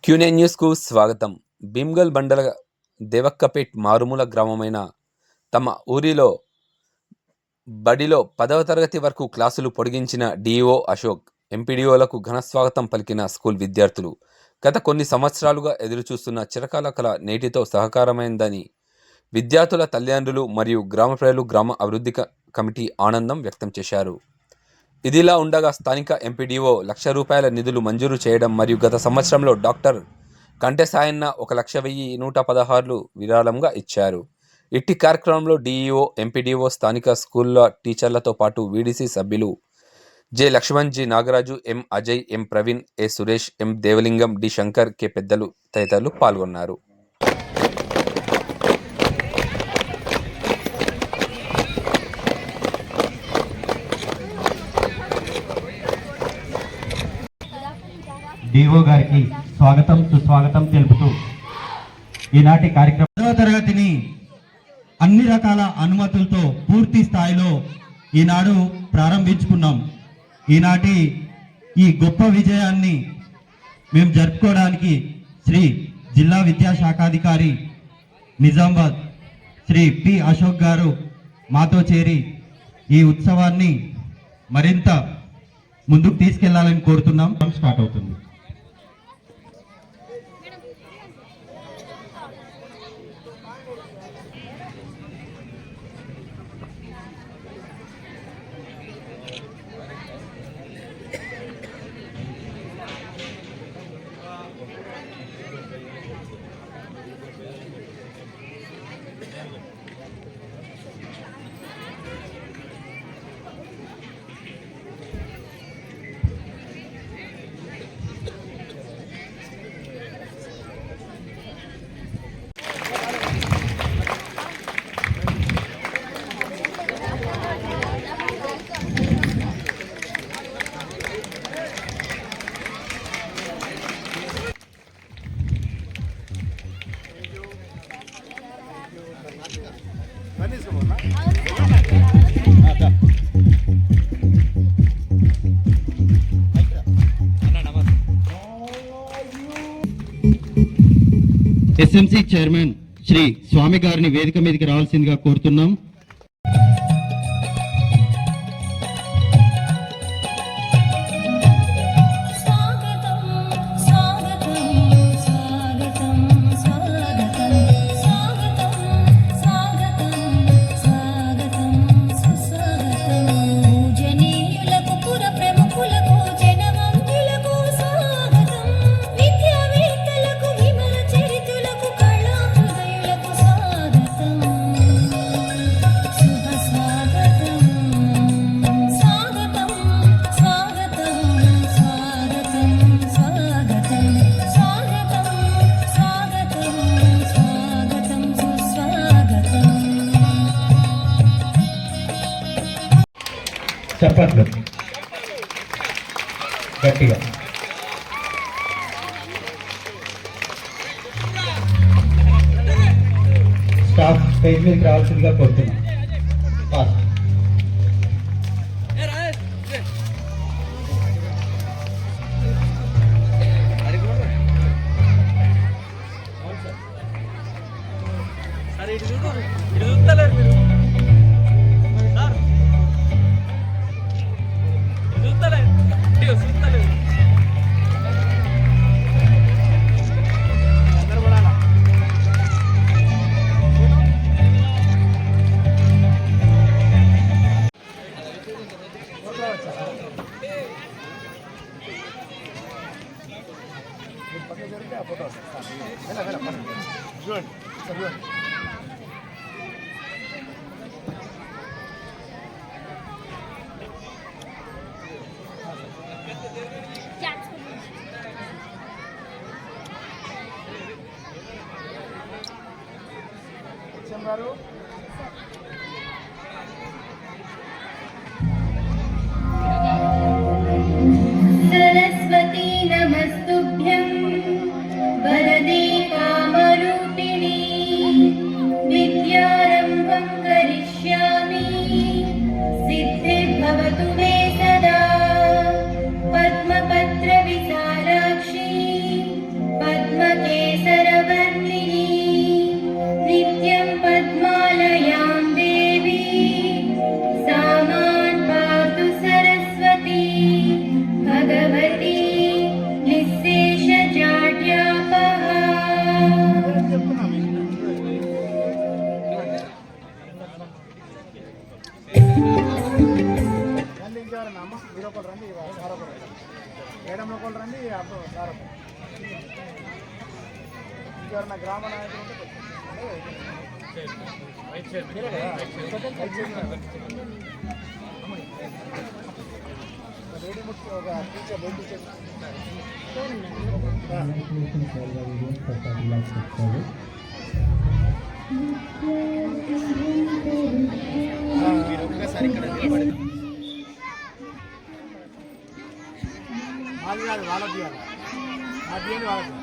క్యూనే న్యూస్కు స్వాగతం. భీమ్గల్ మండల దేవక్కపేట్ మారుమూల గ్రామమైన తమ ఊరిలో బడిలో 10వ తరగతి వరకు క్లాసులు పొడిగించిన డిఈఓ అశోక్, ఎంపీడీఓలకు ఘనస్వాగతం పలికిన స్కూల్ విద్యార్థులు గత కొన్ని సంవత్సరాలుగా ఎదురుచూస్తున్న చిరకాల కళ నేటితో సహకారమైందని విద్యార్థుల తల్లిదండ్రులు మరియు గ్రామ ప్రజలు గ్రామ అభివృద్ధి కమిటీ ఆనందం వ్యక్తం చేశారు. ఇదిలా ఉండగా స్థానిక ఎంపీడీఓ ₹1,00,000 నిధులు మంజూరు చేయడం మరియు గత సంవత్సరంలో డాక్టర్ కంటె సాయన్న ₹1,01,116 విరాళంగా ఇచ్చారు. ఇట్టి కార్యక్రమంలో డిఈఓ, ఎంపీడీఓ, స్థానిక స్కూళ్ల టీచర్లతో పాటు వీడీసీ సభ్యులు జె లక్ష్మణ్, జి నాగరాజు, ఎం అజయ్, ఎం ప్రవీణ్, ఏ సురేష్, ఎం దేవలింగం, డి శంకర్, కె పెద్దలు తదితరులు పాల్గొన్నారు. డిఓ గారికి స్వాగతం సుస్వాగతం తెలుపుతూ ఈనాటి కార్యక్రమం 10వ తరగతిని అన్ని రకాల అనుమతులతో పూర్తి స్థాయిలో ఈనాడు ప్రారంభించుకున్నాం. ఈనాటి ఈ గొప్ప విజయాన్ని మేము జరుపుకోవడానికి శ్రీ జిల్లా విద్యాశాఖాధికారి నిజామాబాద్ శ్రీ పి అశోక్ గారు మాతో చేరి ఈ ఉత్సవాన్ని మరింత ముందుకు తీసుకెళ్లాలని కోరుతున్నాం. స్టార్ట్ అవుతుంది. ఎస్ఎంసీ చైర్మన్ శ్రీ స్వామి గారిని వేదిక మీదకి రావాల్సిందిగా కోరుతున్నాం. చెప్పట్లు గట్టిగా. స్టాఫ్ స్టేజ్ మీదకి రావాల్సిందిగా కోరుతున్నాం. सरस्वती नमस्तुभ्यं वरदे कामरूपिणी विद्यारम्भं करिष्यामि सिद्धिर्भवतु मे सदा पद्मपत्रविशालाक्षी మంది అప్పుడు సార్ ఇంకెవరన్నా గ్రామ నాయకులు ఉంటే లేడీ ముట్టి ఒక టీచర్ లేడీ టీచర్ మీరు ఒక్కసారి ఇక్కడ నిలబడి మాది కాదు వాళ్ళకి తీయాలి మా తీయండి వాళ్ళకి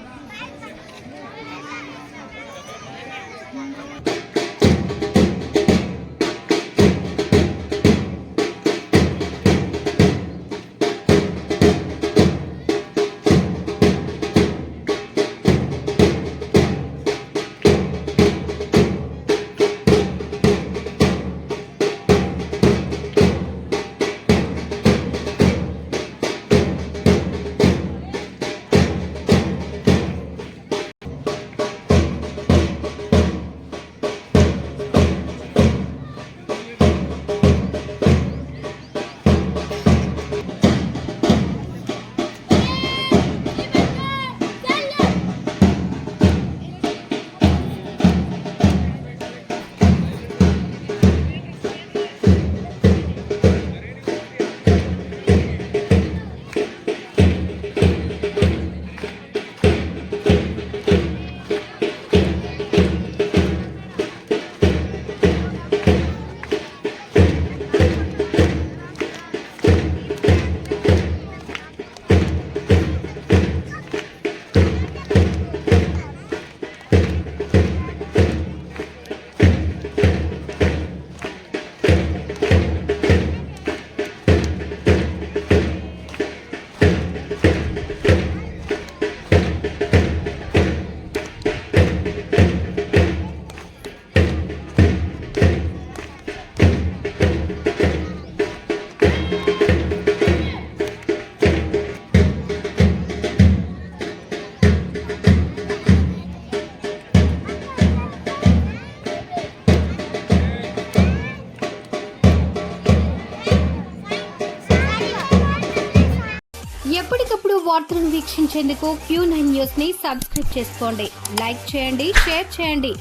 ఎప్పటికప్పుడు వార్తలను వీక్షించేందుకు Q9 న్యూస్ ని సబ్స్క్రైబ్ చేసుకోండి, లైక్ చేయండి, షేర్ చేయండి.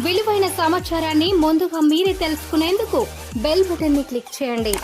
విలువైన సమాచారాన్ని ముందుగా మీరే తెలుసుకునేందుకు బెల్ బటన్ ని క్లిక్ చేయండి.